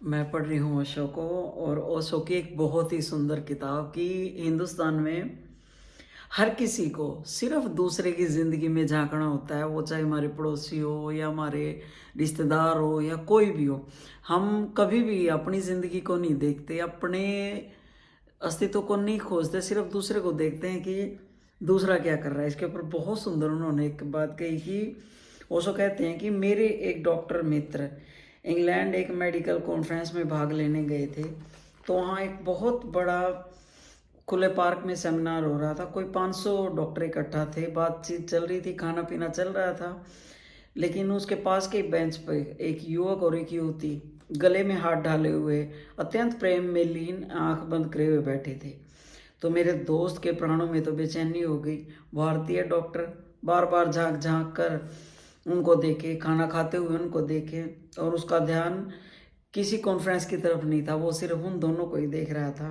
मैं पढ़ रही हूँ ओशो को। और ओशो की एक बहुत ही सुंदर किताब कि हिंदुस्तान में हर किसी को सिर्फ दूसरे की ज़िंदगी में झांकना होता है। वो चाहे हमारे पड़ोसी हो या हमारे रिश्तेदार हो या कोई भी हो। हम कभी भी अपनी ज़िंदगी को नहीं देखते, अपने अस्तित्व को नहीं खोजते, सिर्फ दूसरे को देखते हैं कि दूसरा क्या कर रहा है। इसके ऊपर बहुत सुंदर उन्होंने एक बात कही कि ओशो कहते हैं कि मेरे एक डॉक्टर मित्र इंग्लैंड एक मेडिकल कॉन्फ्रेंस में भाग लेने गए थे। तो वहाँ एक बहुत बड़ा खुले पार्क में सेमिनार हो रहा था। कोई 500 डॉक्टर इकट्ठा थे, बातचीत चल रही थी, खाना पीना चल रहा था। लेकिन उसके पास के बेंच पर एक युवक और एक युवती गले में हाथ डाले हुए अत्यंत प्रेम में लीन आंख बंद करे हुए बैठे थे। तो मेरे दोस्त के प्राणों में तो बेचैनी हो गई। भारतीय डॉक्टर बार बार झांक झांक कर उनको देखे, खाना खाते हुए उनको देखे, और उसका ध्यान किसी कॉन्फ्रेंस की तरफ नहीं था। वो सिर्फ उन दोनों को ही देख रहा था।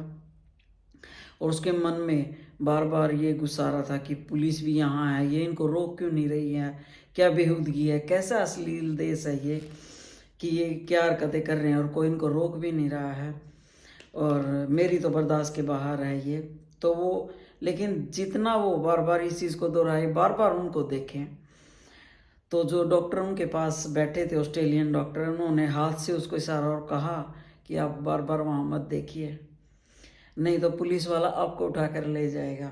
और उसके मन में बार बार ये गुस्सा आ रहा था कि पुलिस भी यहाँ है, ये इनको रोक क्यों नहीं रही है, क्या बेहूदगी है, कैसा अश्लील देश है ये कि ये क्या हरकतें कर रहे हैं और कोई इनको रोक भी नहीं रहा है। और मेरी तो बर्दाश्त के बाहर है ये। तो वो, लेकिन जितना वो बार बार इस चीज़ को दोहराए, बार बार उनको देखें, तो जो डॉक्टर उनके पास बैठे थे, ऑस्ट्रेलियन डॉक्टर, उन्होंने हाथ से उसको इशारा और कहा कि आप बार बार वहाँ मत देखिए, नहीं तो पुलिस वाला आपको उठाकर ले जाएगा।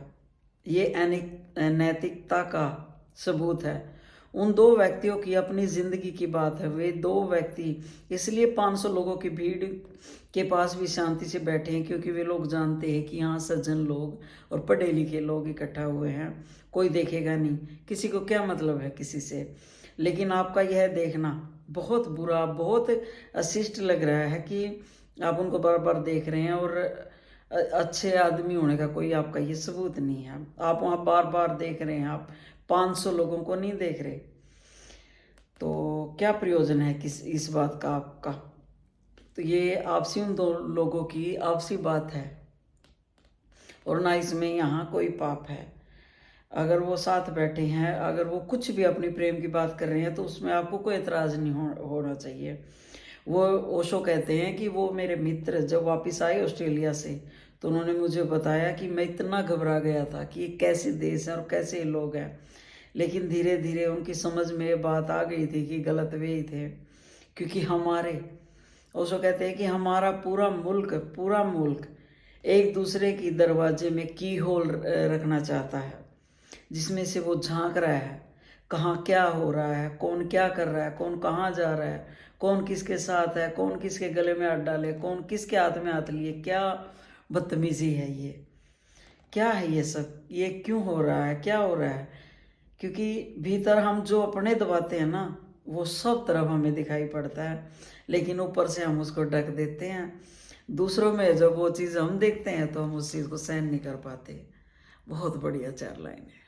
ये अनैतिकता का सबूत है। उन दो व्यक्तियों की अपनी ज़िंदगी की बात है। वे दो व्यक्ति इसलिए 500 लोगों की भीड़ के पास भी शांति से बैठे हैं क्योंकि वे लोग जानते हैं कि यहाँ सज्जन लोग और पढ़े लिखे लोग इकट्ठा हुए हैं, कोई देखेगा नहीं, किसी को क्या मतलब है किसी से। लेकिन आपका यह देखना बहुत बुरा, बहुत अशिष्ट लग रहा है कि आप उनको बार बार देख रहे हैं, और अच्छे आदमी होने का कोई आपका ये सबूत नहीं है। आप वहाँ बार बार देख रहे हैं, आप 500 लोगों को नहीं देख रहे। तो क्या प्रयोजन है इस बात का आपका। तो ये आपसी उन दो लोगों की आपसी बात है, और ना इसमें यहाँ कोई पाप है। अगर वो साथ बैठे हैं, अगर वो कुछ भी अपनी प्रेम की बात कर रहे हैं, तो उसमें आपको कोई एतराज़ नहीं होना चाहिए। वो ओशो कहते हैं कि वो मेरे मित्र जब वापस आए ऑस्ट्रेलिया से, तो उन्होंने मुझे बताया कि मैं इतना घबरा गया था कि ये कैसे देश हैं और कैसे ये लोग हैं। लेकिन धीरे धीरे उनकी समझ में ये बात आ गई थी कि गलत वे ही थे। क्योंकि ओशो कहते हैं कि हमारा पूरा मुल्क एक दूसरे की दरवाजे में की होल रखना चाहता है, जिसमें से वो झांक रहा है कहाँ क्या हो रहा है, कौन क्या कर रहा है, कौन कहाँ जा रहा है, कौन किसके साथ है, कौन किसके गले में हाथ डाले, कौन किसके हाथ में हाथ लिए। क्या बदतमीजी है ये, क्या है ये सब, ये क्यों हो रहा है, क्या हो रहा है। क्योंकि भीतर हम जो अपने दबाते हैं ना, वो सब तरफ हमें दिखाई पड़ता है, लेकिन ऊपर से हम उसको ढक देते हैं। दूसरों में जब वो चीज़ हम देखते हैं तो हम उस चीज़ को सहन नहीं कर पाते। बहुत बढ़िया 4 लाइन है।